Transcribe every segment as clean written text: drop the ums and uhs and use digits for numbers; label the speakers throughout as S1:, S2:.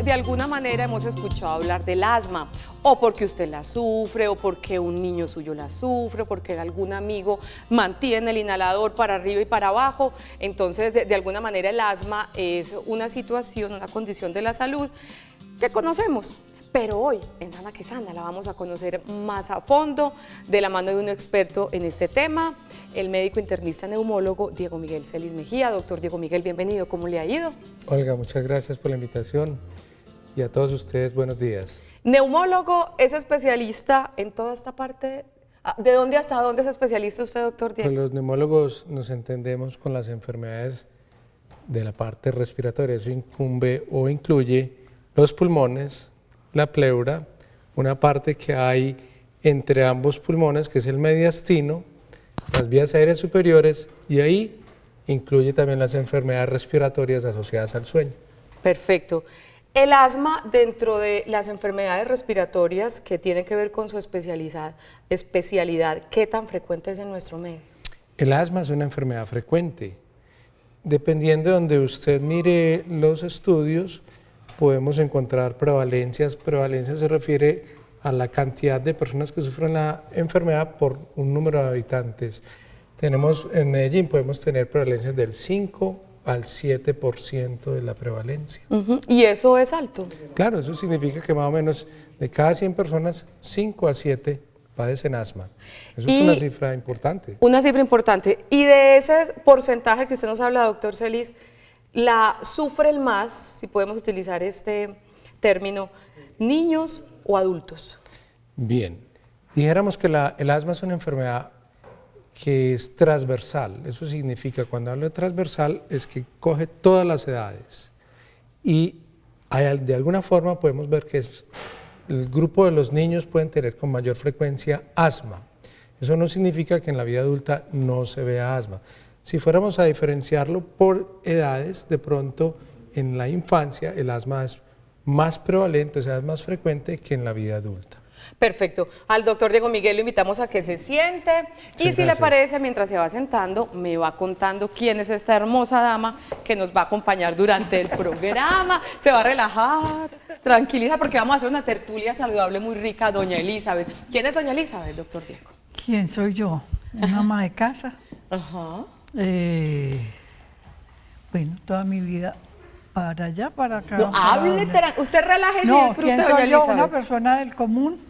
S1: de alguna manera hemos escuchado hablar del asma, o porque usted la sufre, o porque un niño suyo la sufre, o porque algún amigo mantiene el inhalador para arriba y para abajo. Entonces, de alguna manera el asma es una situación, una condición de la salud que conocemos. Pero hoy, en Sana que Sana, la vamos a conocer más a fondo, de la mano de un experto en este tema, el médico internista neumólogo Diego Miguel Celis Mejía. Doctor Diego Miguel, bienvenido, ¿cómo le ha ido?
S2: Olga, muchas gracias por la invitación y a todos ustedes, buenos días.
S1: Neumólogo, es especialista en toda esta parte. ¿De dónde hasta dónde es especialista usted, doctor Diego?
S2: Pues los neumólogos nos entendemos con las enfermedades de la parte respiratoria. Eso incumbe o incluye los pulmones, la pleura, una parte que hay entre ambos pulmones, que es el mediastino, las vías aéreas superiores, y ahí incluye también las enfermedades respiratorias asociadas al sueño.
S1: Perfecto. El asma, dentro de las enfermedades respiratorias que tienen que ver con su especialidad, ¿qué tan frecuente es en nuestro medio?
S2: El asma es una enfermedad frecuente. Dependiendo de donde usted mire los estudios, podemos encontrar prevalencias. Prevalencia se refiere a la cantidad de personas que sufren la enfermedad por un número de habitantes. Tenemos en Medellín, podemos tener prevalencias del 5 al 7% de la prevalencia.
S1: ¿Y eso es alto?
S2: Claro, eso significa que más o menos de cada 100 personas, 5 a 7 padecen asma. Eso es una cifra importante.
S1: Una cifra importante. Y de ese porcentaje que usted nos habla, doctor Celis, ¿la sufren más, si podemos utilizar este término, niños o adultos?
S2: Bien, dijéramos que el asma es una enfermedad que es transversal. Eso significa, cuando hablo de transversal, es que coge todas las edades. Y de alguna forma podemos ver que el grupo de los niños pueden tener con mayor frecuencia asma. Eso no significa que en la vida adulta no se vea asma. Si fuéramos a diferenciarlo por edades, de pronto en la infancia el asma es más prevalente, o sea, es más frecuente que en la vida adulta.
S1: Perfecto. Al doctor Diego Miguel lo invitamos a que se siente y si le parece, mientras se va sentando, me va contando quién es esta hermosa dama que nos va a acompañar durante el programa. Se va a relajar, tranquiliza, porque vamos a hacer una tertulia saludable muy rica. Doña Elizabeth. ¿Quién es doña Elizabeth, doctor Diego?
S3: ¿Quién soy yo? Una ama de casa.
S1: Ajá.
S3: Bueno, toda mi vida para allá, para acá.
S1: No, hable, usted relájese y
S3: no,
S1: disfrute,
S3: ¿quién
S1: doña
S3: soy yo?
S1: Elizabeth.
S3: Una persona del común,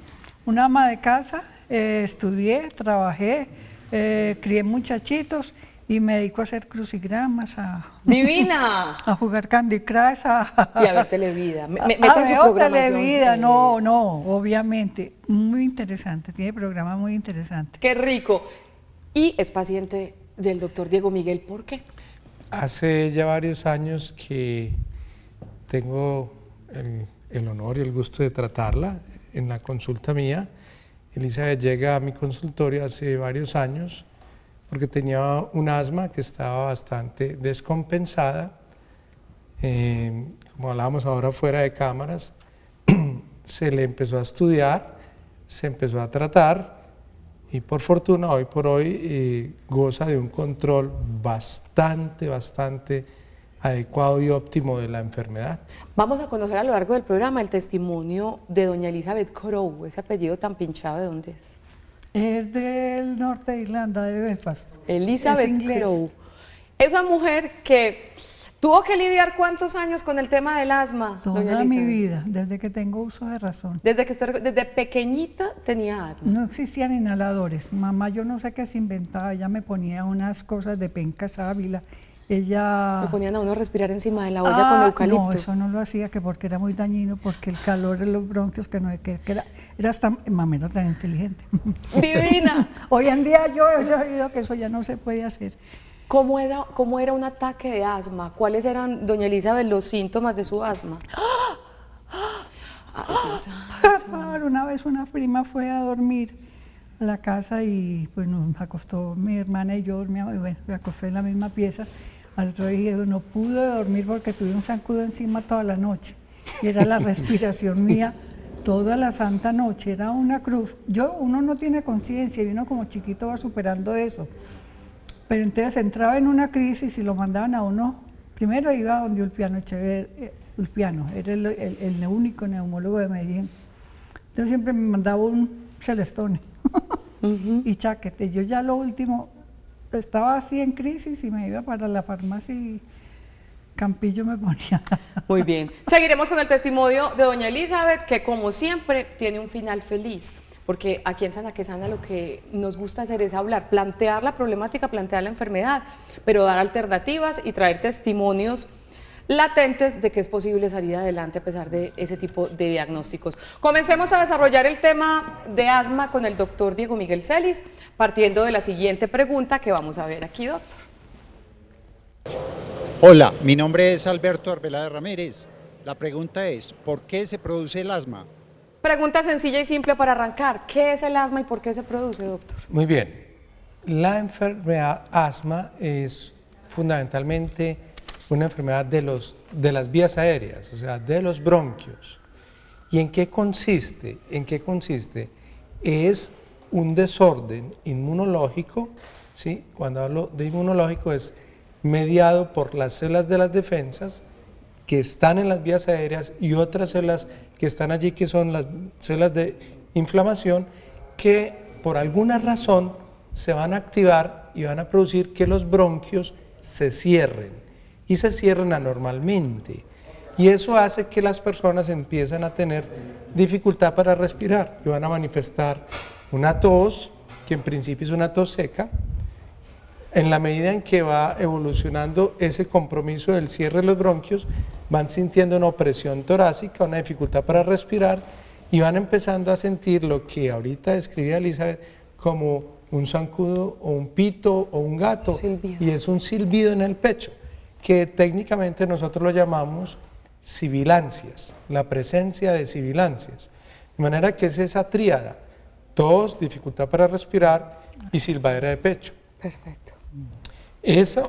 S3: una ama de casa, estudié, trabajé, crié muchachitos y me dedico a hacer crucigramas,
S1: ¡Divina!
S3: a jugar Candy Crush,
S1: y a ver Televida.
S3: A ver Televida, no, obviamente, muy interesante, tiene programas muy interesantes.
S1: ¡Qué rico! Y es paciente del doctor Diego Miguel, ¿por qué?
S2: Hace ya varios años que tengo el honor y el gusto de tratarla en la consulta mía. Elizabeth llega a mi consultorio hace varios años porque tenía un asma que estaba bastante descompensada. Como hablábamos ahora fuera de cámaras, se le empezó a estudiar, se empezó a tratar y por fortuna hoy por hoy goza de un control bastante adecuado y óptimo de la enfermedad.
S1: Vamos a conocer a lo largo del programa el testimonio de doña Elizabeth Crowe. Ese apellido tan pinchado, ¿de dónde es?
S3: Es del norte de Irlanda, de Belfast.
S1: Elizabeth Crowe. Es una mujer que tuvo que lidiar ¿cuántos años con el tema del asma?
S3: Toda mi vida, desde que tengo uso de razón.
S1: Desde pequeñita tenía asma.
S3: No existían inhaladores. Mamá, yo no sé qué se inventaba, ella me ponía unas cosas de penca sábila. Ella...
S1: Le ponían a uno a respirar encima de la olla con eucalipto.
S3: No, eso no lo hacía, que porque era muy dañino, porque el calor en los bronquios, que no que era hasta, mamá era tan inteligente.
S1: ¡Divina!
S3: Hoy en día yo he oído que eso ya no se puede hacer.
S1: ¿Cómo era un ataque de asma? ¿Cuáles eran, doña Elizabeth, los síntomas de su asma?
S3: Una vez una prima fue a dormir a la casa y pues nos acostó mi hermana y yo, bueno, me acosté en la misma pieza. Al otro día no pude dormir porque tuve un zancudo encima toda la noche y era la respiración mía toda la santa noche, era una cruz. Uno no tiene conciencia y uno como chiquito va superando eso. Pero entonces entraba en una crisis y lo mandaban a uno, primero iba donde Ulpiano Echeverri, Ulpiano, era el único neumólogo de Medellín. Entonces siempre me mandaba un Celestone y chaquete. Yo ya lo último estaba así en crisis y me iba para la farmacia y Campillo me ponía.
S1: Muy bien. Seguiremos con el testimonio de doña Elizabeth, que como siempre tiene un final feliz, porque aquí en Sana que Sana lo que nos gusta hacer es hablar, plantear la problemática, plantear la enfermedad, pero dar alternativas y traer testimonios latentes de que es posible salir adelante a pesar de ese tipo de diagnósticos. Comencemos a desarrollar el tema de asma con el doctor Diego Miguel Celis, partiendo de la siguiente pregunta que vamos a ver aquí, doctor.
S4: Hola, mi nombre es Alberto Arbeláez Ramírez. La pregunta es, ¿por qué se produce el asma?
S1: Pregunta sencilla y simple para arrancar. ¿Qué es el asma y por qué se produce, doctor?
S2: Muy bien. La enfermedad asma es fundamentalmente una enfermedad de las vías aéreas, o sea, de los bronquios. ¿Y en qué consiste? Es un desorden inmunológico, ¿sí? Cuando hablo de inmunológico es mediado por las células de las defensas que están en las vías aéreas y otras células que están allí que son las células de inflamación que por alguna razón se van a activar y van a producir que los bronquios se cierren y se cierren anormalmente y eso hace que las personas empiezan a tener dificultad para respirar y van a manifestar una tos que en principio es una tos seca. En la medida en que va evolucionando ese compromiso del cierre de los bronquios, van sintiendo una opresión torácica, una dificultad para respirar y van empezando a sentir lo que ahorita describía Elizabeth como un zancudo o un pito o un gato,
S1: Silbido.
S2: Y es un silbido en el pecho, que técnicamente nosotros lo llamamos sibilancias, la presencia de sibilancias. De manera que es esa tríada, tos, dificultad para respirar y silbadera de pecho.
S1: Perfecto.
S2: Eso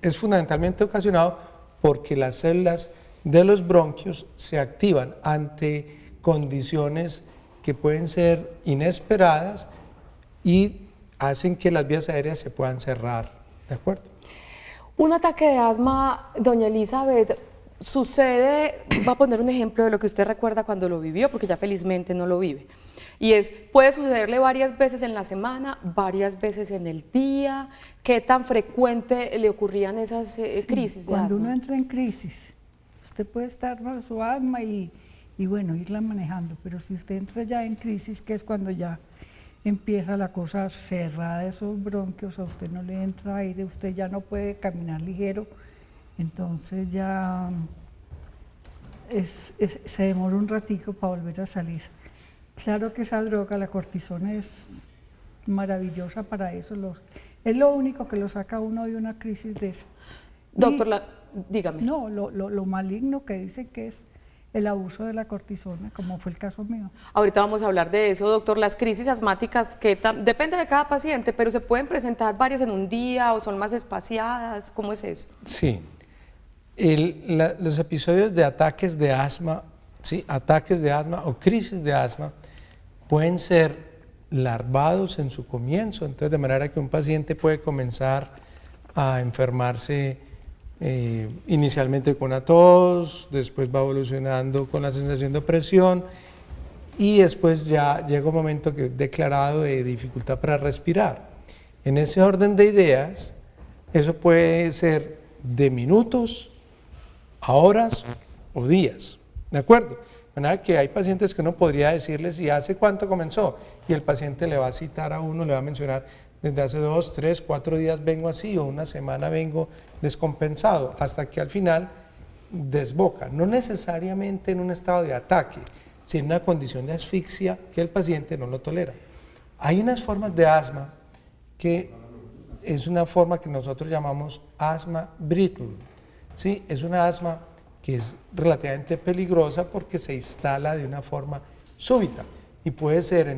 S2: es fundamentalmente ocasionado porque las células de los bronquios se activan ante condiciones que pueden ser inesperadas y hacen que las vías aéreas se puedan cerrar, ¿de acuerdo?
S1: Un ataque de asma, doña Elizabeth, sucede, va a poner un ejemplo de lo que usted recuerda cuando lo vivió, porque ya felizmente no lo vive. Y es, puede sucederle varias veces en la semana, varias veces en el día. ¿Qué tan frecuente le ocurrían esas crisis de
S3: cuando
S1: asma?
S3: uno entra en crisis, usted puede estar bajo su asma y bueno, irla manejando, pero si usted entra ya en crisis, que es cuando ya empieza la cosa cerrada de esos bronquios, a usted no le entra aire, usted ya no puede caminar ligero, entonces ya se demora un ratico para volver a salir. Claro que esa droga, la cortisona, es maravillosa para eso, es lo único que lo saca a uno de una crisis de esa.
S1: Doctor, dígame.
S3: No, lo maligno que dicen que es el abuso de la cortisona, como fue el caso mío.
S1: Ahorita vamos a hablar de eso, doctor. Las crisis asmáticas, depende de cada paciente, pero se pueden presentar varias en un día o son más espaciadas. ¿Cómo es eso?
S2: Sí. Los episodios de ataques de asma, ¿sí? Ataques de asma o crisis de asma pueden ser larvados en su comienzo, entonces de manera que un paciente puede comenzar a enfermarse inicialmente con una tos, después va evolucionando con la sensación de opresión y después ya llega un momento que es declarado de dificultad para respirar. En ese orden de ideas, eso puede ser de minutos a horas o días, ¿de acuerdo? De manera que hay pacientes que uno podría decirles, ¿y hace cuánto comenzó? Y el paciente le va a citar a uno, le va a mencionar, desde hace 2, 3, 4 días vengo así, o una semana vengo descompensado, hasta que al final desboca, no necesariamente en un estado de ataque, sino en una condición de asfixia que el paciente no lo tolera. Hay unas formas de asma que es una forma que nosotros llamamos asma brittle, ¿sí? Es una asma que es relativamente peligrosa porque se instala de una forma súbita y puede ser en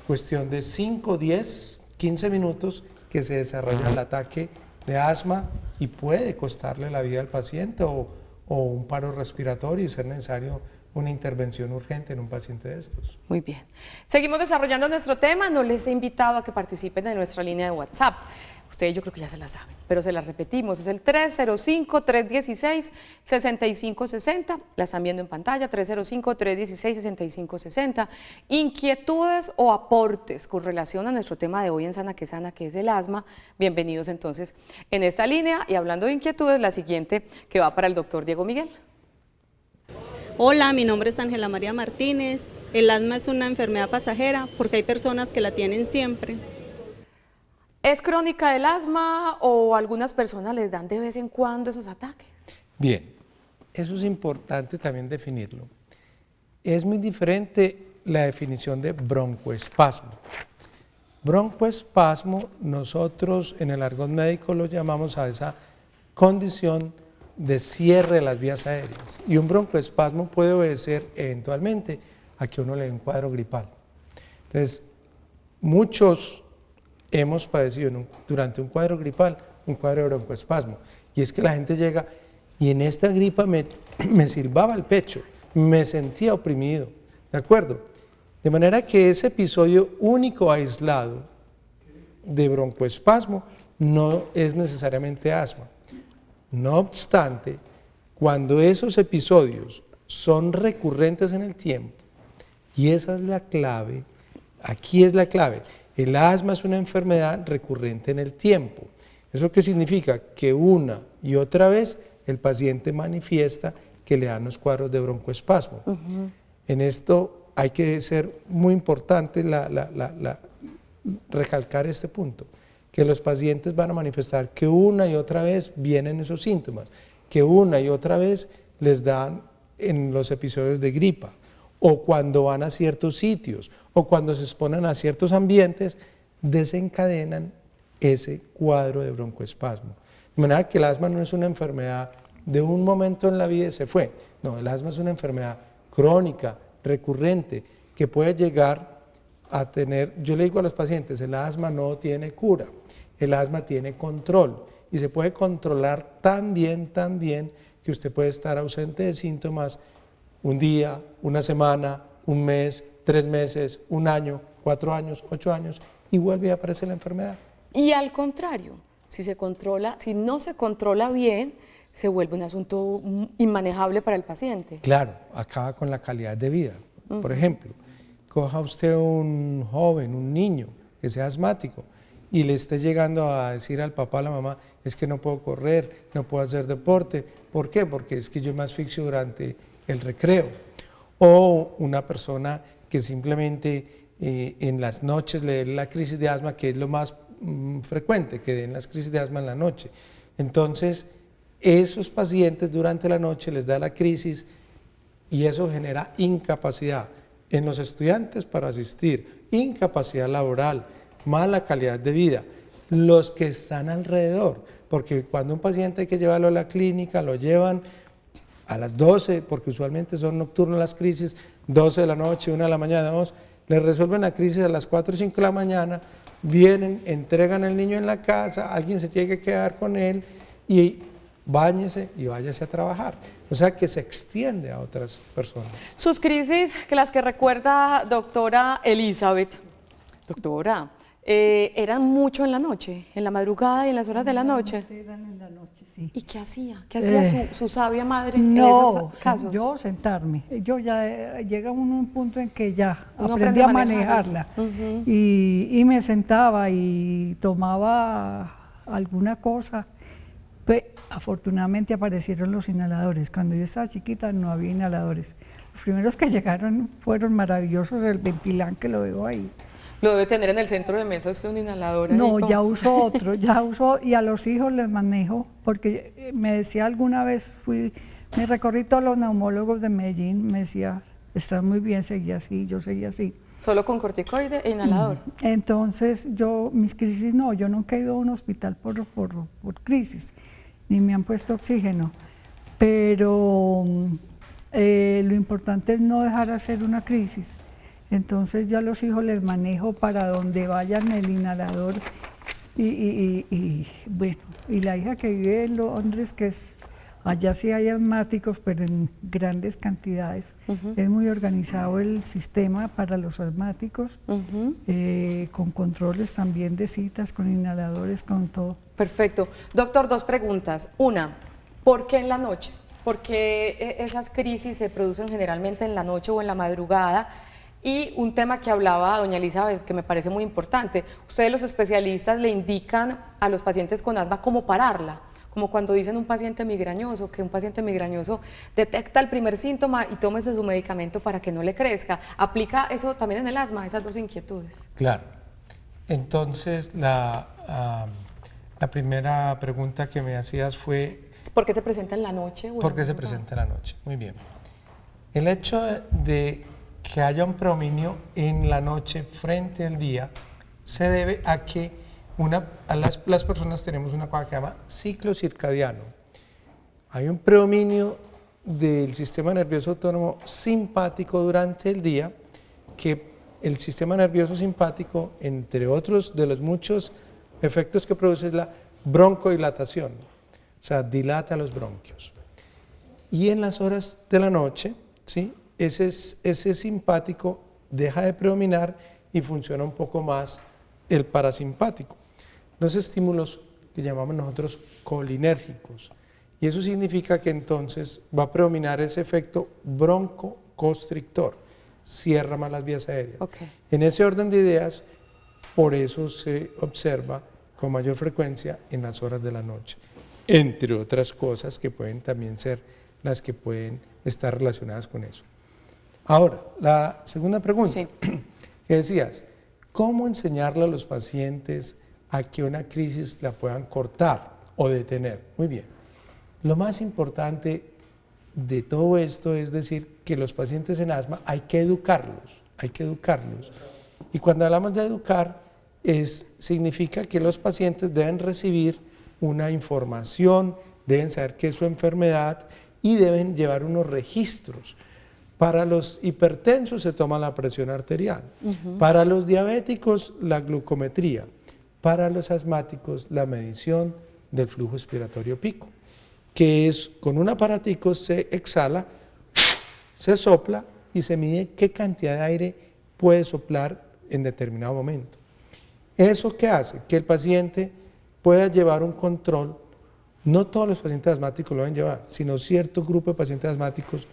S2: cuestión de 5, 10, 15 minutos que se desarrolla el ataque de asma y puede costarle la vida al paciente o un paro respiratorio y ser necesario una intervención urgente en un paciente de estos.
S1: Muy bien. Seguimos desarrollando nuestro tema. No les he invitado a que participen en nuestra línea de WhatsApp. Ustedes yo creo que ya se la saben, pero se las repetimos, es el 305-316-6560, la están viendo en pantalla, 305-316-6560. Inquietudes o aportes con relación a nuestro tema de hoy en Sana que Sana, que es el asma, bienvenidos entonces en esta línea. Y hablando de inquietudes, la siguiente que va para el doctor Diego Miguel.
S5: Hola, mi nombre es Ángela María Martínez. El asma es una enfermedad pasajera porque hay personas que la tienen siempre.
S1: ¿Es crónica el asma o algunas personas les dan de vez en cuando esos ataques?
S2: Bien, eso es importante también definirlo. Es muy diferente la definición de broncoespasmo. Broncoespasmo, nosotros en el argot médico lo llamamos a esa condición de cierre de las vías aéreas. Y un broncoespasmo puede obedecer eventualmente a que uno le dé un cuadro gripal. Entonces, muchos hemos padecido durante un cuadro gripal, un cuadro de broncoespasmo. Y es que la gente llega y en esta gripa me silbaba el pecho, me sentía oprimido, ¿de acuerdo? De manera que ese episodio único, aislado de broncoespasmo no es necesariamente asma. No obstante, cuando esos episodios son recurrentes en el tiempo, y esa es la clave, aquí es la clave, el asma es una enfermedad recurrente en el tiempo. ¿Eso qué significa? Que una y otra vez el paciente manifiesta que le dan los cuadros de broncoespasmo. En esto hay que ser muy importante recalcar este punto, que los pacientes van a manifestar que una y otra vez vienen esos síntomas, que una y otra vez les dan en los episodios de gripa, o cuando van a ciertos sitios, o cuando se exponen a ciertos ambientes, desencadenan ese cuadro de broncoespasmo. De manera que el asma no es una enfermedad de un momento en la vida y se fue. No, el asma es una enfermedad crónica, recurrente, que puede llegar a tener, yo le digo a los pacientes, el asma no tiene cura, el asma tiene control y se puede controlar tan bien, que usted puede estar ausente de síntomas un día, una semana, un mes, 3 meses, un año, 4 años, 8 años y vuelve a aparecer la enfermedad.
S1: Y al contrario, si no se controla bien, se vuelve un asunto inmanejable para el paciente.
S2: Claro, acaba con la calidad de vida. Por ejemplo, coja usted un joven, un niño que sea asmático y le esté llegando a decir al papá, a la mamá, es que no puedo correr, no puedo hacer deporte. ¿Por qué? Porque es que yo me asfixio durante el recreo. O una persona que simplemente en las noches le dé la crisis de asma, que es lo más frecuente, que den las crisis de asma en la noche. Entonces, esos pacientes durante la noche les da la crisis y eso genera incapacidad en los estudiantes para asistir, incapacidad laboral, mala calidad de vida, los que están alrededor, porque cuando un paciente hay que llevarlo a la clínica, lo llevan a las 12, porque usualmente son nocturnas las crisis, 12 de la noche, 1 de la mañana, 2, le resuelven la crisis a las 4 o 5 de la mañana, vienen, entregan al niño en la casa, alguien se tiene que quedar con él y báñese y váyase a trabajar. O sea que se extiende a otras personas.
S1: Sus crisis, que las que recuerda doctora Elizabeth, doctora, eran mucho en la noche, en la madrugada y en las horas de la noche.
S3: Eran en la noche, sí.
S1: ¿Y qué hacía? ¿Qué hacía su sabia madre
S3: No,
S1: en esos casos?
S3: yo sentarme. Yo ya llega uno a un punto en que ya
S1: Uno
S3: aprendí
S1: aprende
S3: a
S1: a
S3: manejarla. Y me sentaba y tomaba alguna cosa. Pues, afortunadamente aparecieron los inhaladores. Cuando yo estaba chiquita no había inhaladores. Los primeros que llegaron fueron maravillosos, el Ventilán que lo veo ahí.
S1: Lo debe tener en el centro de mesa usted un inhalador.
S3: No, ya uso otro, y a los hijos les manejo, porque me decía alguna vez, me recorrí todos los neumólogos de Medellín, me decía, estás muy bien, seguí así, yo seguí así.
S1: Solo con corticoide e inhalador.
S3: Entonces mis crisis no, yo nunca he ido a un hospital por crisis, ni me han puesto oxígeno, pero lo importante es no dejar hacer una crisis. Entonces yo a los hijos les manejo para donde vayan el inhalador y bueno, y la hija que vive en Londres, que es Allá sí hay asmáticos, pero en grandes cantidades. Es muy organizado el sistema para los asmáticos, con controles también de citas, con inhaladores, con todo.
S1: Perfecto. Doctor, dos preguntas. Una, ¿por qué en la noche? ¿Por qué esas crisis se producen generalmente en la noche o en la madrugada? Y un tema que hablaba doña Elizabeth, que me parece muy importante, ustedes los especialistas le indican a los pacientes con asma cómo pararla, como cuando dicen un paciente migrañoso, que un paciente migrañoso detecta el primer síntoma y tómese su medicamento para que no le crezca. ¿Aplica eso también en el asma, esas dos inquietudes?
S2: Claro. Entonces, la primera pregunta que me hacías fue...
S1: ¿Por qué se presenta en la noche?
S2: ¿Por qué se presenta en la noche? Muy bien. El hecho de que haya un predominio en la noche frente al día se debe a que las personas tenemos una cosa que se llama ciclo circadiano. Hay un predominio del sistema nervioso autónomo simpático durante el día, que el sistema nervioso simpático, entre otros de los muchos efectos que produce, es la broncodilatación, o sea, dilata los bronquios. Y en las horas de la noche, ¿sí?, ese simpático deja de predominar y funciona un poco más el parasimpático. Los estímulos que llamamos nosotros colinérgicos. Y eso significa que entonces va a predominar ese efecto broncoconstrictor, cierra más las vías aéreas.
S1: Okay.
S2: En ese orden de ideas, por eso se observa con mayor frecuencia en las horas de la noche, entre otras cosas que pueden también ser las que pueden estar relacionadas con eso. Ahora, la segunda pregunta,
S1: sí,
S2: que decías, ¿cómo enseñarle a los pacientes a que una crisis la puedan cortar o detener? Muy bien. Lo más importante de todo esto es decir que los pacientes en asma hay que educarlos, hay que educarlos. Y cuando hablamos de educar, significa que los pacientes deben recibir una información, deben saber qué es su enfermedad y deben llevar unos registros. Para los hipertensos se toma la presión arterial, para los diabéticos la glucometría, para los asmáticos la medición del flujo expiratorio pico, que es con un aparatico se exhala, se sopla y se mide qué cantidad de aire puede soplar en determinado momento. ¿Eso qué hace? Que el paciente pueda llevar un control. No todos los pacientes asmáticos lo deben llevar, sino cierto grupo de pacientes asmáticos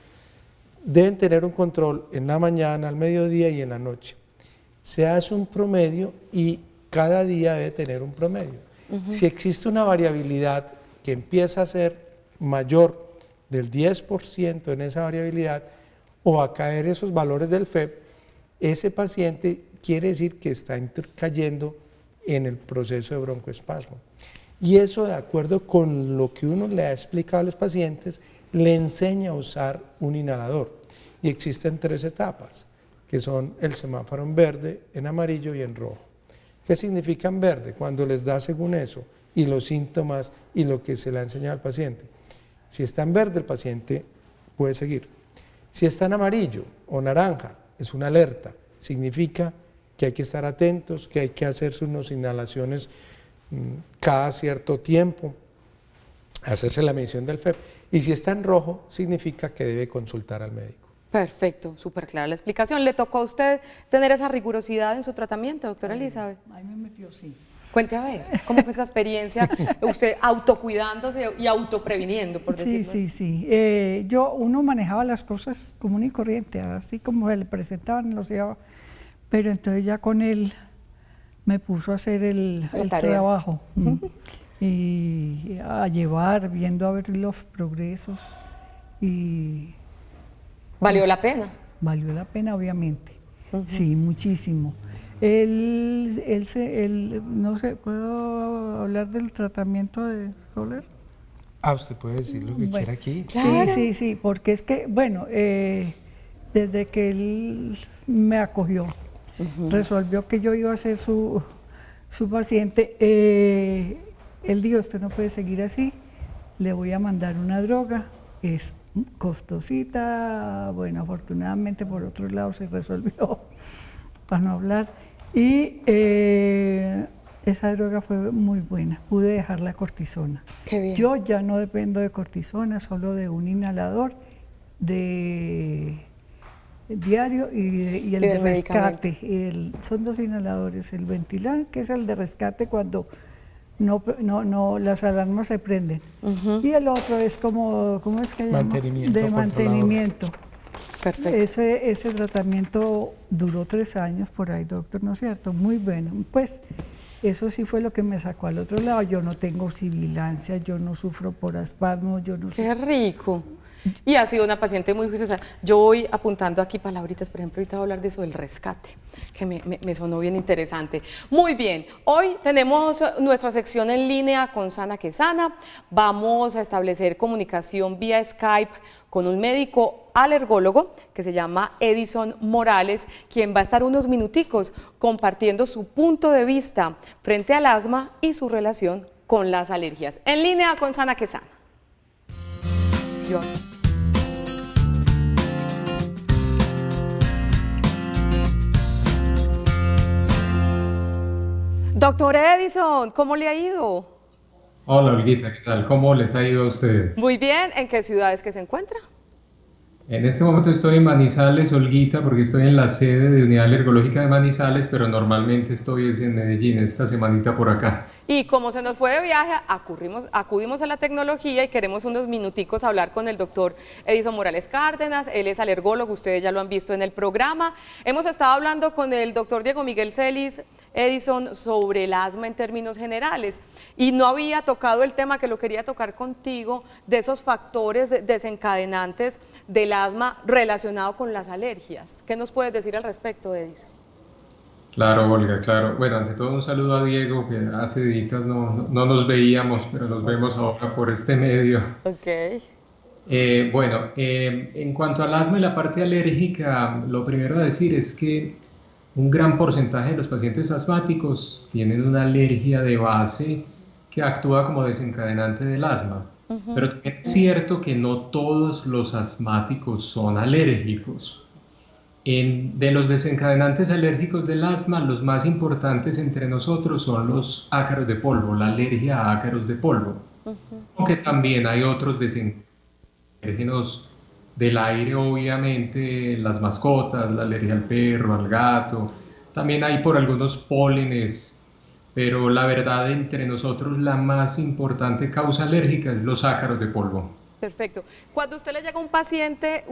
S2: deben tener un control en la mañana, al mediodía y en la noche. Se hace un promedio y cada día debe tener un promedio. Si existe una variabilidad que empieza a ser mayor del 10% en esa variabilidad o a caer esos valores del FEP, ese paciente quiere decir que está cayendo en el proceso de broncoespasmo. Y eso, de acuerdo con lo que uno le ha explicado a los pacientes, le enseña a usar un inhalador. Y existen 3 etapas, que son el semáforo en verde, en amarillo y en rojo. ¿Qué significa en verde? Cuando les da según eso, y los síntomas y lo que se le ha enseñado al paciente. Si está en verde, el paciente puede seguir. Si está en amarillo o naranja, es una alerta. Significa que hay que estar atentos, que hay que hacerse unas inhalaciones cada cierto tiempo, hacerse la medición del FEP. Y si está en rojo, significa que debe consultar al médico.
S1: Perfecto, súper clara la explicación. ¿Le tocó a usted tener esa rigurosidad en su tratamiento, doctora Elizabeth?
S3: Ahí me metió, sí.
S1: Cuente a ver, ¿cómo fue esa experiencia? Usted autocuidándose y autopreviniendo, por decirlo así.
S3: Sí. Uno manejaba las cosas común y corriente, así como se le presentaban, los llevaba. Pero entonces ya con él me puso a hacer el trabajo y a llevar, viendo a ver los progresos y...
S1: ¿Valió la pena?
S3: Valió la pena, obviamente. Sí, muchísimo. Él, no sé, ¿puedo hablar del tratamiento de Soler?
S2: Usted puede decir lo que quiera aquí.
S1: Claro.
S3: Sí, porque es que, bueno, desde que él me acogió, resolvió que yo iba a ser su paciente, él dijo, usted no puede seguir así, le voy a mandar una droga, es costosita, bueno, afortunadamente por otro lado se resolvió, para no hablar, y esa droga fue muy buena, pude dejar la cortisona.
S1: Qué bien.
S3: Yo ya no dependo de cortisona, solo de un inhalador de diario y el
S1: Y
S3: de
S1: de
S3: rescate. Son 2 inhaladores, el Ventilan, que es el de rescate cuando las alarmas se prenden. Y el otro es como, ¿cómo es que se llama?
S2: Mantenimiento
S3: De
S2: controlador.
S3: mantenimiento.
S1: Perfecto.
S3: Ese tratamiento duró 3 años por ahí, doctor, ¿no es cierto? Muy bueno. Pues eso sí fue lo que me sacó al otro lado. Yo no tengo sibilancia, yo no sufro por espasmos, yo no
S1: Qué rico. Y ha sido una paciente muy juiciosa. Yo voy apuntando aquí palabritas, por ejemplo, ahorita voy a hablar de eso del rescate, que me sonó bien interesante. Muy bien, hoy tenemos nuestra sección en línea con Sana que Sana. Vamos a establecer comunicación vía Skype con un médico alergólogo que se llama Edison Morales, quien va a estar unos minuticos compartiendo su punto de vista frente al asma y su relación con las alergias. En línea con Sana que Sana. Yo. Doctor Edison, ¿cómo le ha ido?
S6: Hola, Olguita, ¿qué tal? ¿Cómo les ha ido a ustedes?
S1: Muy bien, ¿en qué ciudades que se encuentra?
S6: En este momento estoy en Manizales, Olguita, porque estoy en la sede de Unidad Alergológica de Manizales, pero normalmente estoy en Medellín, esta semanita por acá.
S1: Y como se nos fue de viaje, acudimos a la tecnología y queremos unos minuticos hablar con el doctor Edison Morales Cárdenas. Él es alergólogo, ustedes ya lo han visto en el programa. Hemos estado hablando con el doctor Diego Miguel Celis, Edison, sobre el asma en términos generales, y no había tocado el tema que lo quería tocar contigo, de esos factores desencadenantes del asma relacionado con las alergias. ¿Qué nos puedes decir al respecto, Edison?
S6: Claro, Olga, claro. Bueno, ante todo un saludo a Diego, que hace días no nos veíamos, pero nos vemos ahora por este medio.
S1: Ok.
S6: En cuanto al asma y la parte alérgica, lo primero a decir es que un gran porcentaje de los pacientes asmáticos tienen una alergia de base que actúa como desencadenante del asma. Pero también es cierto que no todos los asmáticos son alérgicos. De los desencadenantes alérgicos del asma, los más importantes entre nosotros son los ácaros de polvo, la alergia a ácaros de polvo. Aunque también hay otros desencadenantes del aire, obviamente, las mascotas, la alergia al perro, al gato. También hay por algunos pólenes, pero la verdad, entre nosotros, la más importante causa alérgica es los ácaros de polvo.
S1: Perfecto. Cuando usted le llega a un paciente,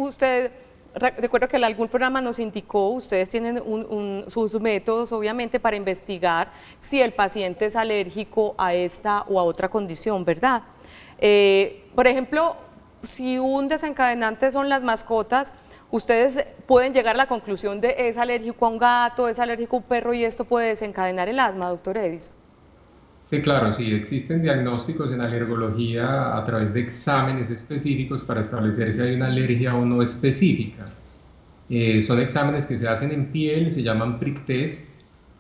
S1: recuerdo que en algún programa nos indicó, ustedes tienen sus métodos, obviamente, para investigar si el paciente es alérgico a esta o a otra condición, ¿verdad? Por ejemplo, si un desencadenante son las mascotas, ustedes pueden llegar a la conclusión de es alérgico a un gato, es alérgico a un perro y esto puede desencadenar el asma, doctor Edison.
S6: Sí, claro, sí, existen diagnósticos en alergología a través de exámenes específicos para establecer si hay una alergia o no específica. Son exámenes que se hacen en piel, se llaman prick test,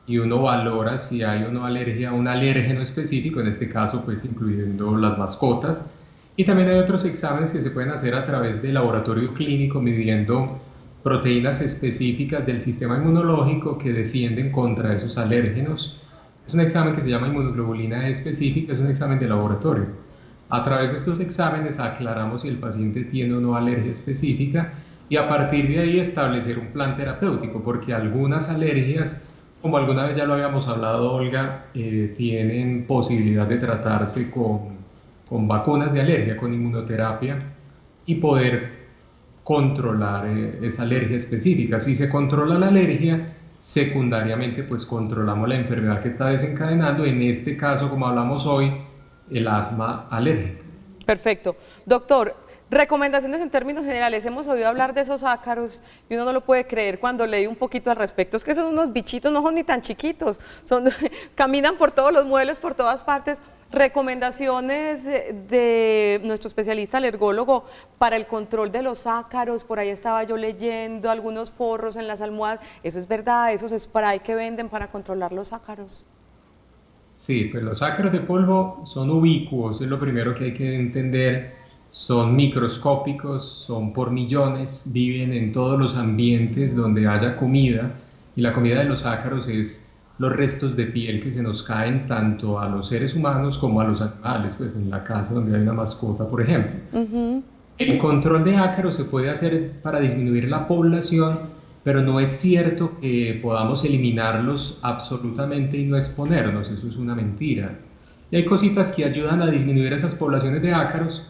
S6: y uno valora si hay o no alergia a un alérgeno específico, en este caso pues incluyendo las mascotas. Y también hay otros exámenes que se pueden hacer a través del laboratorio clínico midiendo proteínas específicas del sistema inmunológico que defienden contra esos alérgenos. Es un examen que se llama inmunoglobulina E específica, es un examen de laboratorio. A través de estos exámenes aclaramos si el paciente tiene o no alergia específica y a partir de ahí establecer un plan terapéutico, porque algunas alergias, como alguna vez ya lo habíamos hablado, Olga, tienen posibilidad de tratarse con vacunas de alergia, con inmunoterapia y poder controlar esa alergia específica. Si se controla la alergia, secundariamente pues controlamos la enfermedad que está desencadenando, en este caso, como hablamos hoy, el asma alérgica.
S1: Perfecto. Doctor, recomendaciones en términos generales. Hemos oído hablar de esos ácaros y uno no lo puede creer cuando leí un poquito al respecto. Es que son unos bichitos, no son ni tan chiquitos, caminan por todos los muebles, por todas partes. Recomendaciones de nuestro especialista alergólogo para el control de los ácaros. Por ahí estaba yo leyendo algunos porros en las almohadas. ¿Eso es verdad? ¿Esos spray que venden para controlar los ácaros?
S6: Sí, pues los ácaros de polvo son ubicuos, es lo primero que hay que entender. Son microscópicos, son por millones, viven en todos los ambientes donde haya comida, y la comida de los ácaros es los restos de piel que se nos caen tanto a los seres humanos como a los animales, pues en la casa donde hay una mascota, por ejemplo. El control de ácaros se puede hacer para disminuir la población, pero no es cierto que podamos eliminarlos absolutamente y no exponernos, eso es una mentira. Y hay cositas que ayudan a disminuir esas poblaciones de ácaros,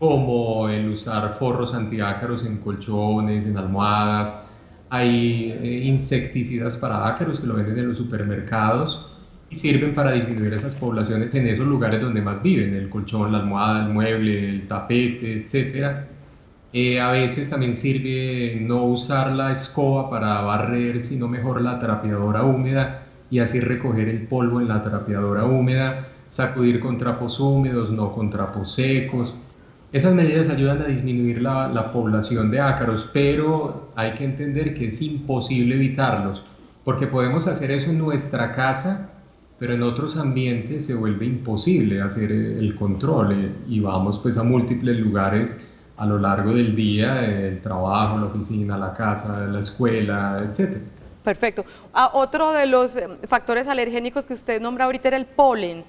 S6: como el usar forros antiácaros en colchones, en almohadas. Hay insecticidas para ácaros que lo venden en los supermercados y sirven para disminuir esas poblaciones en esos lugares donde más viven, el colchón, la almohada, el mueble, el tapete, etc. A veces también sirve no usar la escoba para barrer, sino mejor la trapeadora húmeda y así recoger el polvo en la trapeadora húmeda, sacudir con trapos húmedos, no con trapos secos. Esas medidas ayudan a disminuir la población de ácaros, pero hay que entender que es imposible evitarlos, porque podemos hacer eso en nuestra casa, pero en otros ambientes se vuelve imposible hacer el control y vamos pues a múltiples lugares a lo largo del día, el trabajo, la oficina, la casa, la escuela, etc.
S1: Perfecto. Otro de los factores alergénicos que usted nombra ahorita era el polen.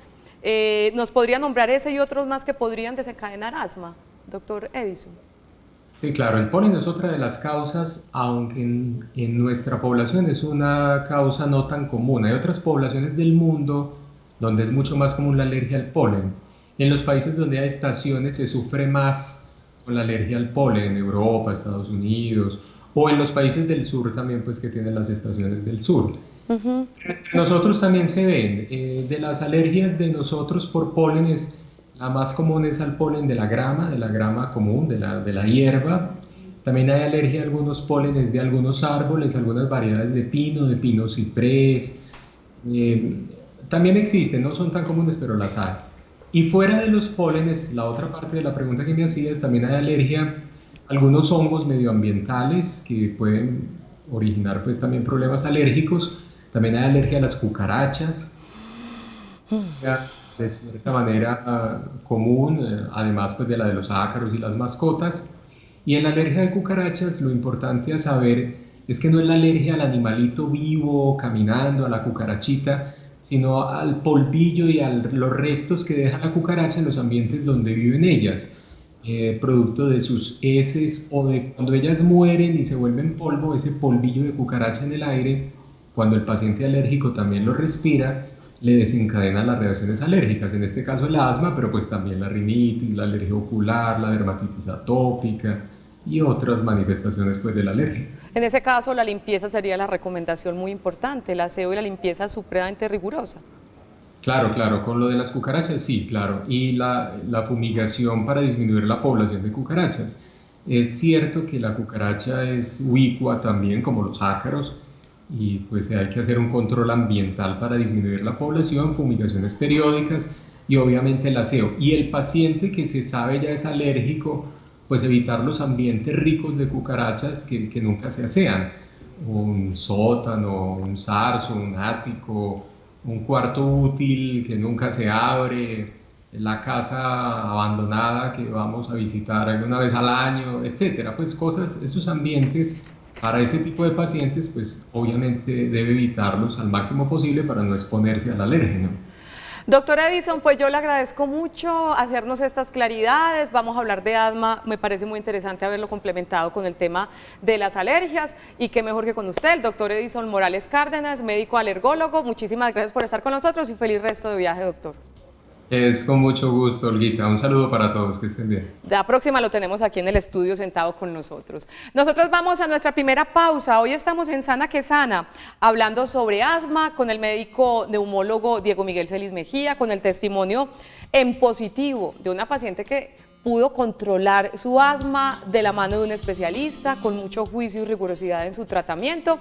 S1: ¿Nos podría nombrar ese y otros más que podrían desencadenar asma, doctor Edison?
S6: Sí, claro, el polen es otra de las causas, aunque en nuestra población es una causa no tan común. Hay otras poblaciones del mundo donde es mucho más común la alergia al polen. En los países donde hay estaciones se sufre más con la alergia al polen, en Europa, Estados Unidos, o en los países del sur también, pues que tienen las estaciones del sur. Entre nosotros también se ven, de las alergias de nosotros por pólenes, la más común es al polen de la grama común, de la hierba. También hay alergia a algunos pólenes de algunos árboles, algunas variedades de pino ciprés. También existen, no son tan comunes, pero las hay. Y fuera de los pólenes, la otra parte de la pregunta que me hacías, también hay alergia a algunos hongos medioambientales que pueden originar pues también problemas alérgicos. También hay alergia a las cucarachas, de cierta manera común, además pues de la de los ácaros y las mascotas. Y en la alergia de cucarachas lo importante a saber es que no es la alergia al animalito vivo caminando, a la cucarachita, sino al polvillo y a los restos que deja la cucaracha en los ambientes donde viven ellas, producto de sus heces o de cuando ellas mueren y se vuelven polvo, ese polvillo de cucaracha en el aire. Cuando el paciente alérgico también lo respira, le desencadena las reacciones alérgicas, en este caso el asma, pero pues también la rinitis, la alergia ocular, la dermatitis atópica y otras manifestaciones pues de la alergia.
S1: En ese caso la limpieza sería la recomendación muy importante, el aseo y la limpieza supremamente rigurosa.
S6: Claro, con lo de las cucarachas sí, claro, y la fumigación para disminuir la población de cucarachas. Es cierto que la cucaracha es ubicua también como los ácaros, y pues hay que hacer un control ambiental para disminuir la población, fumigaciones periódicas y obviamente el aseo. Y el paciente que se sabe ya es alérgico, pues evitar los ambientes ricos de cucarachas que nunca se asean. Un sótano, un zarzo, un ático, un cuarto útil que nunca se abre, la casa abandonada que vamos a visitar alguna vez al año, etcétera. Pues cosas, esos ambientes para ese tipo de pacientes, pues obviamente debe evitarlos al máximo posible para no exponerse al alérgeno.
S1: Doctor Edison, pues yo le agradezco mucho hacernos estas claridades, vamos a hablar de asma, me parece muy interesante haberlo complementado con el tema de las alergias y qué mejor que con usted, el doctor Edison Morales Cárdenas, médico alergólogo. Muchísimas gracias por estar con nosotros y feliz resto de viaje, doctor.
S6: Es con mucho gusto, Olguita. Un saludo para todos, que estén bien.
S1: La próxima lo tenemos aquí en el estudio sentado con nosotros. Nosotros vamos a nuestra primera pausa. Hoy estamos en Sana que Sana, hablando sobre asma con el médico neumólogo Diego Miguel Celis Mejía, con el testimonio en positivo de una paciente que pudo controlar su asma de la mano de un especialista, con mucho juicio y rigurosidad en su tratamiento.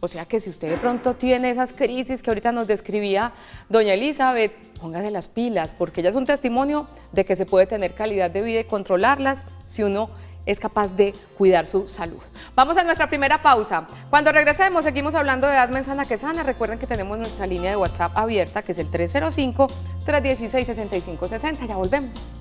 S1: O sea que si usted de pronto tiene esas crisis que ahorita nos describía doña Elizabeth, póngase las pilas, porque ella es un testimonio de que se puede tener calidad de vida y controlarlas si uno es capaz de cuidar su salud. Vamos a nuestra primera pausa. Cuando regresemos seguimos hablando de asma en Sana que Sana. Recuerden que tenemos nuestra línea de WhatsApp abierta, que es el 305-316-6560. Ya volvemos.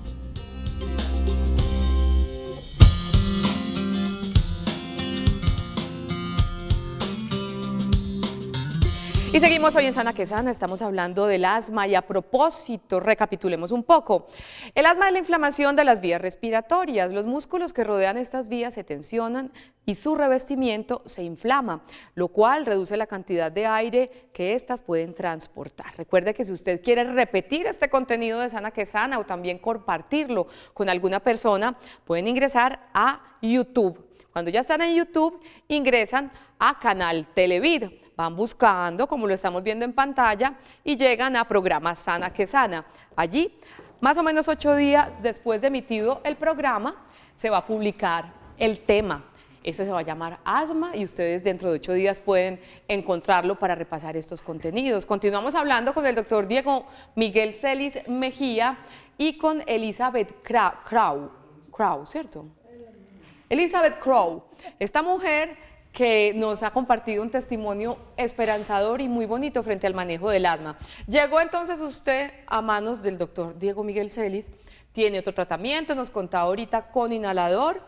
S1: Y seguimos hoy en Sana que Sana, estamos hablando del asma y a propósito, recapitulemos un poco. El asma es la inflamación de las vías respiratorias. Los músculos que rodean estas vías se tensionan y su revestimiento se inflama, lo cual reduce la cantidad de aire que éstas pueden transportar. Recuerde que si usted quiere repetir este contenido de Sana que Sana o también compartirlo con alguna persona, pueden ingresar a YouTube. Cuando ya están en YouTube, ingresan a Canal Televid. Van buscando, como lo estamos viendo en pantalla, y llegan a programa Sana que Sana. Allí, más o menos 8 días después de emitido el programa, se va a publicar el tema. Este se va a llamar asma y ustedes dentro de 8 días pueden encontrarlo para repasar estos contenidos. Continuamos hablando con el doctor Diego Miguel Celis Mejía y con Elizabeth Crow, ¿cierto? Elizabeth Crow, esta mujer que nos ha compartido un testimonio esperanzador y muy bonito frente al manejo del asma. Llegó entonces usted a manos del doctor Diego Miguel Celis, tiene otro tratamiento, nos contaba ahorita con inhalador,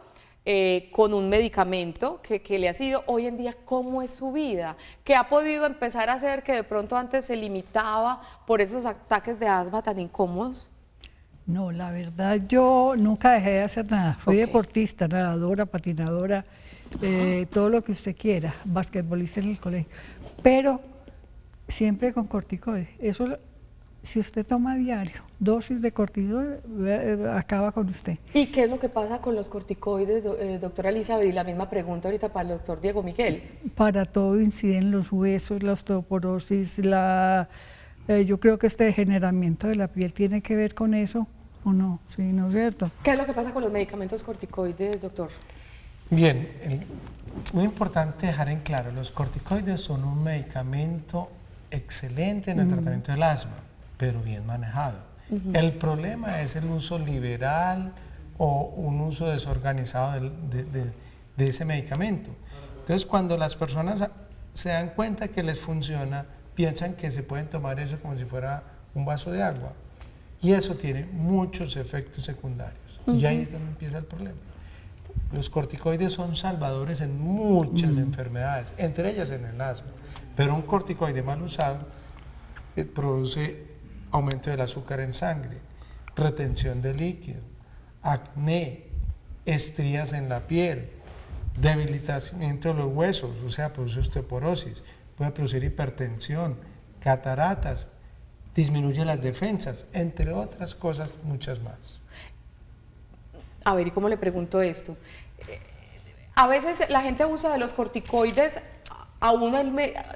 S1: con un medicamento que le ha sido hoy en día. ¿Cómo es su vida? ¿Qué ha podido empezar a hacer que de pronto antes se limitaba por esos ataques de asma tan incómodos?
S3: No, la verdad yo nunca dejé de hacer nada. Fui deportista, nadadora, patinadora, todo lo que usted quiera, basquetbolista en el colegio, pero siempre con corticoides. Eso, si usted toma diario dosis de corticoides, acaba con usted.
S1: ¿Y qué es lo que pasa con los corticoides, doctora Elizabeth? Y la misma pregunta ahorita para el doctor Diego Miguel.
S3: Para todo inciden los huesos, la osteoporosis, yo creo que este degeneramiento de la piel tiene que ver con eso, ¿o no? Sí, ¿no es cierto?
S1: ¿Qué es lo que pasa con los medicamentos corticoides, doctor?
S2: Bien, muy importante dejar en claro, los corticoides son un medicamento excelente en el tratamiento del asma, pero bien manejado. El problema es el uso liberal o un uso desorganizado de ese medicamento. Entonces, cuando las personas se dan cuenta que les funciona, piensan que se pueden tomar eso como si fuera un vaso de agua. Y eso tiene muchos efectos secundarios. Y ahí es donde empieza el problema. Los corticoides son salvadores en muchas enfermedades, entre ellas en el asma. Pero un corticoide mal usado produce aumento del azúcar en sangre, retención de líquido, acné, estrías en la piel, debilitamiento de los huesos, o sea, produce osteoporosis, puede producir hipertensión, cataratas, disminuye las defensas, entre otras cosas, muchas más.
S1: A ver, ¿y cómo le pregunto esto? A veces la gente abusa de los corticoides aún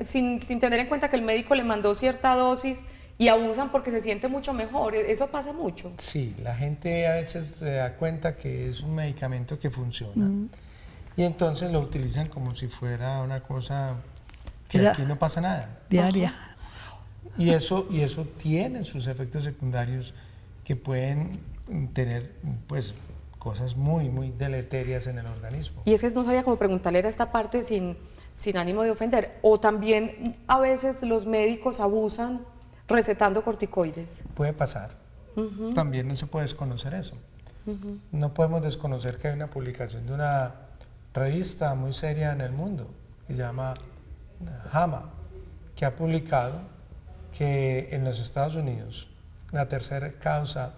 S1: sin tener en cuenta que el médico le mandó cierta dosis y abusan porque se siente mucho mejor. ¿Eso pasa mucho?
S2: Sí, la gente a veces se da cuenta que es un medicamento que funciona y entonces lo utilizan como si fuera una cosa que aquí no pasa nada.
S3: Diaria.
S2: Y eso tiene sus efectos secundarios que pueden tener, pues, cosas muy, muy deleterias en el organismo.
S1: Y es que no sabía cómo preguntarle a esta parte sin ánimo de ofender. O también a veces los médicos abusan recetando corticoides.
S2: Puede pasar. También no se puede desconocer eso. No podemos desconocer que hay una publicación de una revista muy seria en el mundo que se llama JAMA, que ha publicado que en los Estados Unidos la tercera causa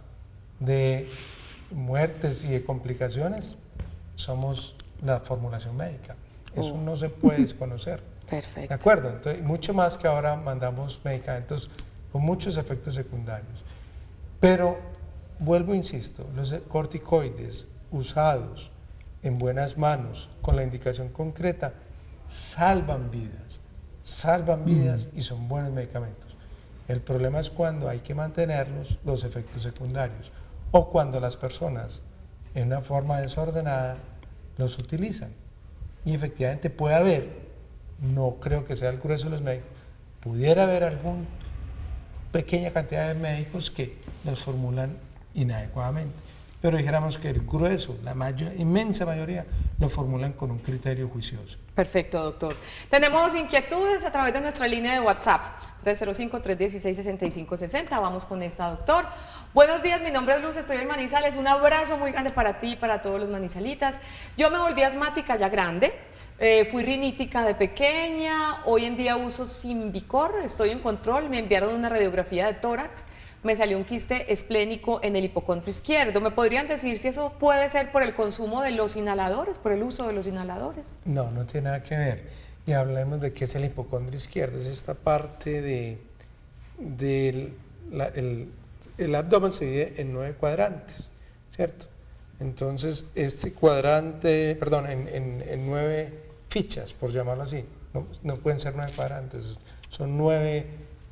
S2: de muertes y de complicaciones somos la formulación médica. Eso no se puede desconocer.
S1: Perfecto.
S2: ¿De acuerdo? Entonces, mucho más que ahora mandamos medicamentos con muchos efectos secundarios. Pero, vuelvo, insisto, los corticoides usados en buenas manos, con la indicación concreta, salvan vidas y son buenos medicamentos. El problema es cuando hay que mantenerlos, los efectos secundarios, o cuando las personas, en una forma desordenada, los utilizan. Y efectivamente puede haber, no creo que sea el grueso de los médicos, pudiera haber alguna pequeña cantidad de médicos que los formulan inadecuadamente. Pero dijéramos que el grueso, la inmensa mayoría, lo formulan con un criterio juicioso.
S1: Perfecto, doctor. Tenemos inquietudes a través de nuestra línea de WhatsApp, 305-316-6560. Vamos con esta, doctor. Buenos días, mi nombre es Luz, estoy en Manizales. Un abrazo muy grande para ti y para todos los manizalitas. Yo me volví asmática ya grande. Fui rinítica de pequeña, hoy en día uso Symbicort, estoy en control, me enviaron una radiografía de tórax, me salió un quiste esplénico en el hipocondrio izquierdo. ¿Me podrían decir si eso puede ser por el consumo de los inhaladores, por el uso de los inhaladores?
S2: No, no tiene nada que ver. Y hablemos de qué es el hipocondrio izquierdo. Es esta parte el abdomen se divide en 9 cuadrantes, ¿cierto? Entonces, este cuadrante, perdón, en 9 fichas, por llamarlo así. No pueden ser 9 cuadrantes, son 9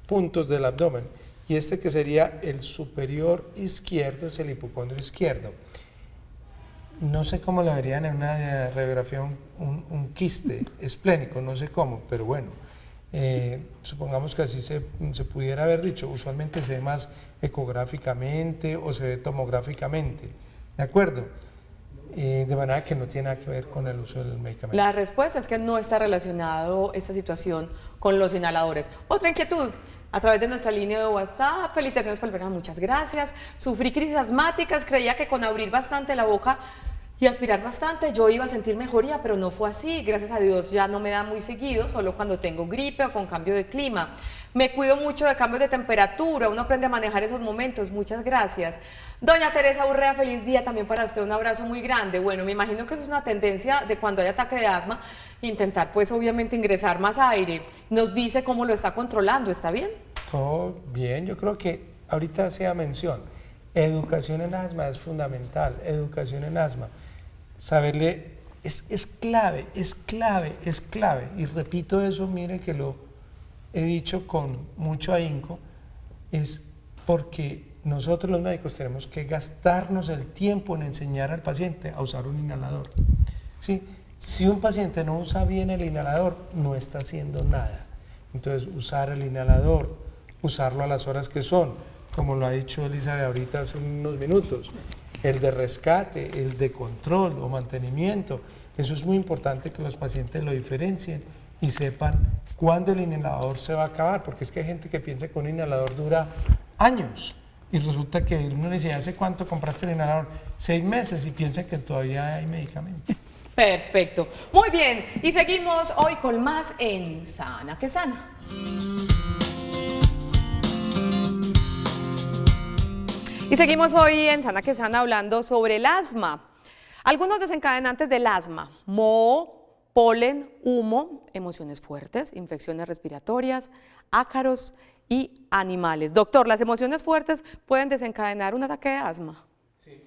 S2: puntos del abdomen. Y este que sería el superior izquierdo es el hipocondrio izquierdo. No sé cómo lo verían en una radiografía un quiste esplénico, no sé cómo, pero bueno, supongamos que así se pudiera haber dicho. Usualmente se ve más ecográficamente o se ve tomográficamente, ¿de acuerdo? De manera que no tiene nada que ver con el uso del medicamento.
S1: La respuesta es que no está relacionado esta situación con los inhaladores. Otra inquietud. A través de nuestra línea de WhatsApp, felicitaciones por el programa, muchas gracias. Sufrí crisis asmáticas, creía que con abrir bastante la boca y aspirar bastante yo iba a sentir mejoría, pero no fue así. Gracias a Dios ya no me da muy seguido, solo cuando tengo gripe o con cambio de clima. Me cuido mucho de cambios de temperatura, uno aprende a manejar esos momentos. Muchas gracias. Doña Teresa Urrea, feliz día también para usted, un abrazo muy grande. Bueno, me imagino que eso es una tendencia de cuando hay ataque de asma, intentar pues obviamente ingresar más aire. Nos dice cómo lo está controlando, ¿está bien?
S2: Todo bien, yo creo que ahorita hacía mención, educación en asma es fundamental, educación en asma, saberle, es clave, y repito eso, mire que lo he dicho con mucho ahínco, es porque nosotros los médicos tenemos que gastarnos el tiempo en enseñar al paciente a usar un inhalador, ¿sí? Si un paciente no usa bien el inhalador, no está haciendo nada. Entonces, usar el inhalador, usarlo a las horas que son, como lo ha dicho Elizabeth ahorita hace unos minutos, el de rescate, el de control o mantenimiento, eso es muy importante que los pacientes lo diferencien y sepan cuándo el inhalador se va a acabar, porque es que hay gente que piensa que un inhalador dura años y resulta que uno le dice, ¿hace cuánto compraste el inhalador? 6 meses y piensa que todavía hay medicamento.
S1: Perfecto, muy bien, y seguimos hoy con más en Sana que Sana. Y seguimos hoy en Sana que Sana hablando sobre el asma. Algunos desencadenantes del asma: moho, polen, humo, emociones fuertes, infecciones respiratorias, ácaros y animales. Doctor, ¿las emociones fuertes pueden desencadenar un ataque de asma?
S2: Sí.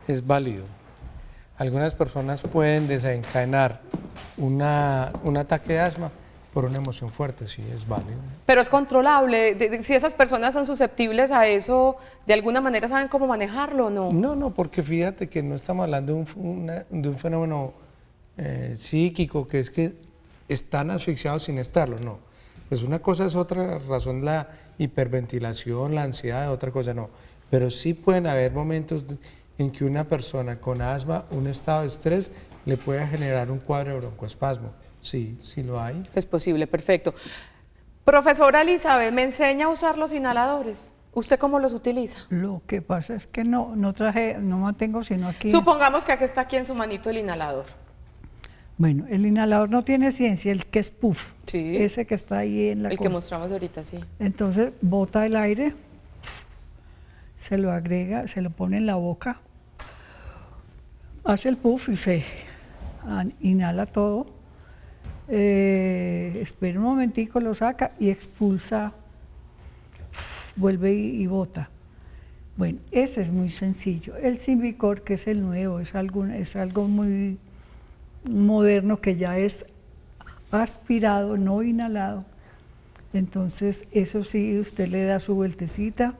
S2: Es válido. Algunas personas pueden desencadenar un ataque de asma por una emoción fuerte, sí, es válido.
S1: Pero es controlable. Si esas personas son susceptibles a eso, ¿de alguna manera saben cómo manejarlo o no?
S2: No, porque fíjate que no estamos hablando de un fenómeno psíquico, que es que están asfixiados sin estarlo, no. Pues una cosa es otra razón, la hiperventilación, la ansiedad, otra cosa no. Pero sí pueden haber momentos en que una persona con asma, un estado de estrés, le puede generar un cuadro de broncoespasmo. Sí, sí lo hay.
S1: Es posible, perfecto. Profesora Elizabeth, ¿me enseña a usar los inhaladores? ¿Usted cómo los utiliza?
S3: Lo que pasa es que no mantengo sino aquí.
S1: Supongamos que está aquí en su manito el inhalador.
S3: Bueno, el inhalador no tiene ciencia, el que es puff,
S1: Sí.
S3: ese que está ahí en la
S1: El
S3: cosa.
S1: que mostramos ahorita, sí.
S3: Entonces bota el aire, se lo agrega, se lo pone en la boca, hace el puff y se inhala todo, espera un momentico, lo saca y expulsa, vuelve y bota. Bueno, ese es muy sencillo. El Symbicort, que es el nuevo, es algo muy moderno, que ya es aspirado, no inhalado. Entonces, eso sí, usted le da su vueltecita,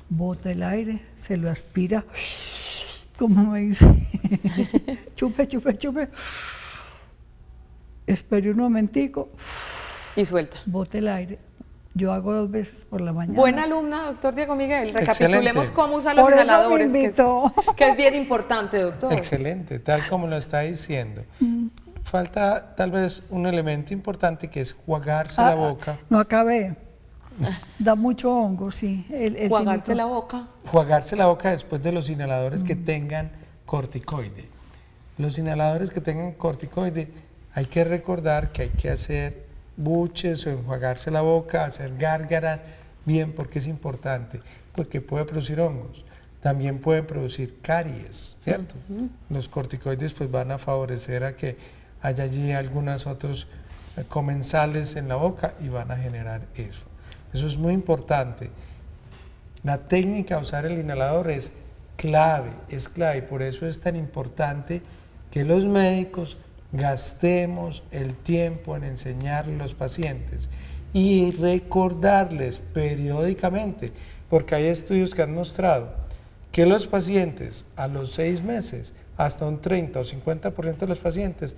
S3: bota el aire, se lo aspira, como me dice, chupe, chupe, chupe, espere un momentico,
S1: Y suelta.
S3: bote el aire. Yo hago 2 veces por la mañana.
S1: Buena alumna, doctor Diego Miguel.
S2: Excelente.
S1: Recapitulemos cómo usar los
S3: Por eso me
S1: inhaladores,
S3: invitó.
S1: que es bien importante, doctor.
S2: Excelente, tal como lo está diciendo. Falta tal vez un elemento importante que es jugarse la boca.
S3: No acabé. Da mucho hongo, sí. El
S1: Juagarte
S3: Symbicort.
S1: la boca.
S2: Jugarse la boca después de los inhaladores que tengan corticoide. Los inhaladores que tengan corticoide hay que recordar que hay que hacer buches o enjuagarse la boca, hacer gárgaras, bien, porque es importante, porque puede producir hongos, también puede producir caries, ¿cierto? Los corticoides pues van a favorecer a que haya allí algunos otros comensales en la boca y van a generar eso. Eso es muy importante. La técnica de usar el inhalador es clave, por eso es tan importante que los médicos gastemos el tiempo en enseñarle a los pacientes y recordarles periódicamente, porque hay estudios que han mostrado que los pacientes a los 6 meses, hasta un 30 o 50% de los pacientes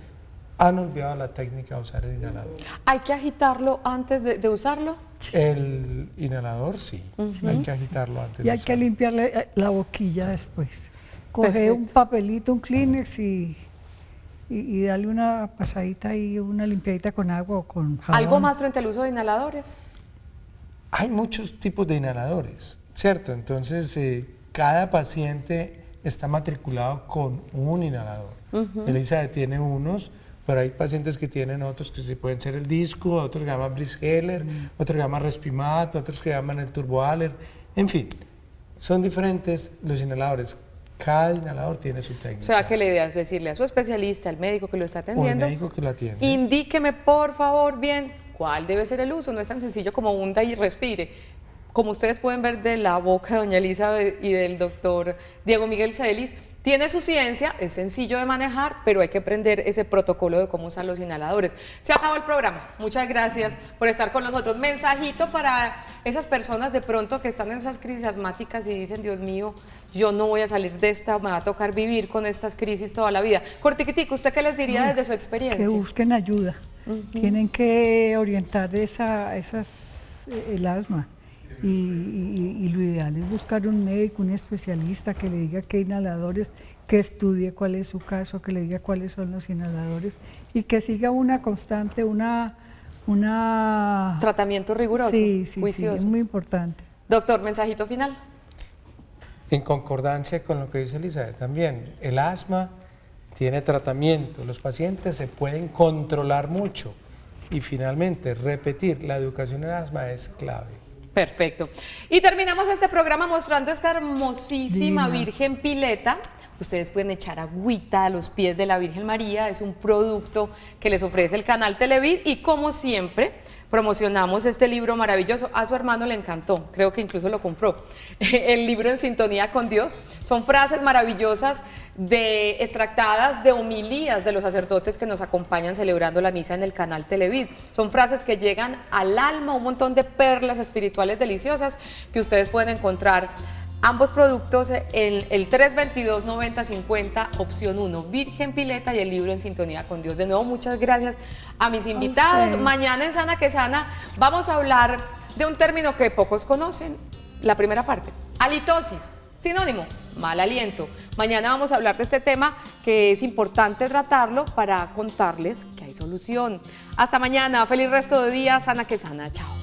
S2: han olvidado la técnica de usar el inhalador.
S1: ¿Hay que agitarlo antes de usarlo?
S2: El inhalador sí, hay que agitarlo antes.
S3: Y hay que limpiarle la boquilla después. Coge
S1: Perfecto.
S3: un papelito, un Kleenex y darle una pasadita y una limpiadita con agua o con jabón.
S1: ¿Algo más frente al uso de inhaladores?
S2: Hay muchos tipos de inhaladores, ¿cierto? Entonces, cada paciente está matriculado con un inhalador. Elizabeth tiene unos, pero hay pacientes que tienen otros que sí pueden ser el disco, otros que llaman Brice-Heller, otros que llaman Respimat, otros que llaman el Turbo-Aller, en fin, son diferentes los inhaladores. Cada inhalador tiene su técnica.
S1: O sea que la idea es decirle a su especialista, al médico que lo está
S2: O el
S1: atendiendo,
S2: médico que lo atiende.
S1: indíqueme por favor bien cuál debe ser el uso. No es tan sencillo como hunda y respire. Como ustedes pueden ver de la boca de doña Elizabeth y del doctor Diego Miguel Celis, tiene su ciencia, es sencillo de manejar, pero hay que aprender ese protocolo de cómo usar los inhaladores. Se acabó el programa. Muchas gracias por estar con nosotros. Mensajito para esas personas de pronto que están en esas crisis asmáticas y dicen, Dios mío, yo no voy a salir de esta, me va a tocar vivir con estas crisis toda la vida. Cortiquitico, ¿usted qué les diría desde su experiencia?
S3: Que busquen ayuda. Tienen que orientar el asma. Y lo ideal es buscar un médico, un especialista que le diga qué inhaladores, que estudie cuál es su caso, que le diga cuáles son los inhaladores y que siga una constante, una
S1: Tratamiento riguroso,
S3: sí,
S1: juicioso.
S3: es muy importante.
S1: Doctor, mensajito final.
S2: En concordancia con lo que dice Elizabeth también, el asma tiene tratamiento, los pacientes se pueden controlar mucho y finalmente repetir, la educación en asma es clave.
S1: Perfecto. Y terminamos este programa mostrando esta hermosísima
S3: Divina.
S1: Virgen Pileta. Ustedes pueden echar agüita a los pies de la Virgen María, es un producto que les ofrece el canal Televid y como siempre promocionamos este libro maravilloso. A su hermano le encantó, creo que incluso lo compró. El libro En Sintonía con Dios. Son frases maravillosas extractadas de homilías de los sacerdotes que nos acompañan celebrando la misa en el canal Televid. Son frases que llegan al alma, un montón de perlas espirituales deliciosas que ustedes pueden encontrar. Ambos productos en el 322-9050, opción 1, Virgen Pileta y el libro En Sintonía con Dios. De nuevo, muchas gracias a mis invitados.
S3: ustedes.
S1: Mañana en Sana que Sana vamos a hablar de un término que pocos conocen, la primera parte, halitosis, sinónimo, mal aliento. Mañana vamos a hablar de este tema que es importante tratarlo para contarles que hay solución. Hasta mañana, feliz resto de día, Sana que Sana, chao.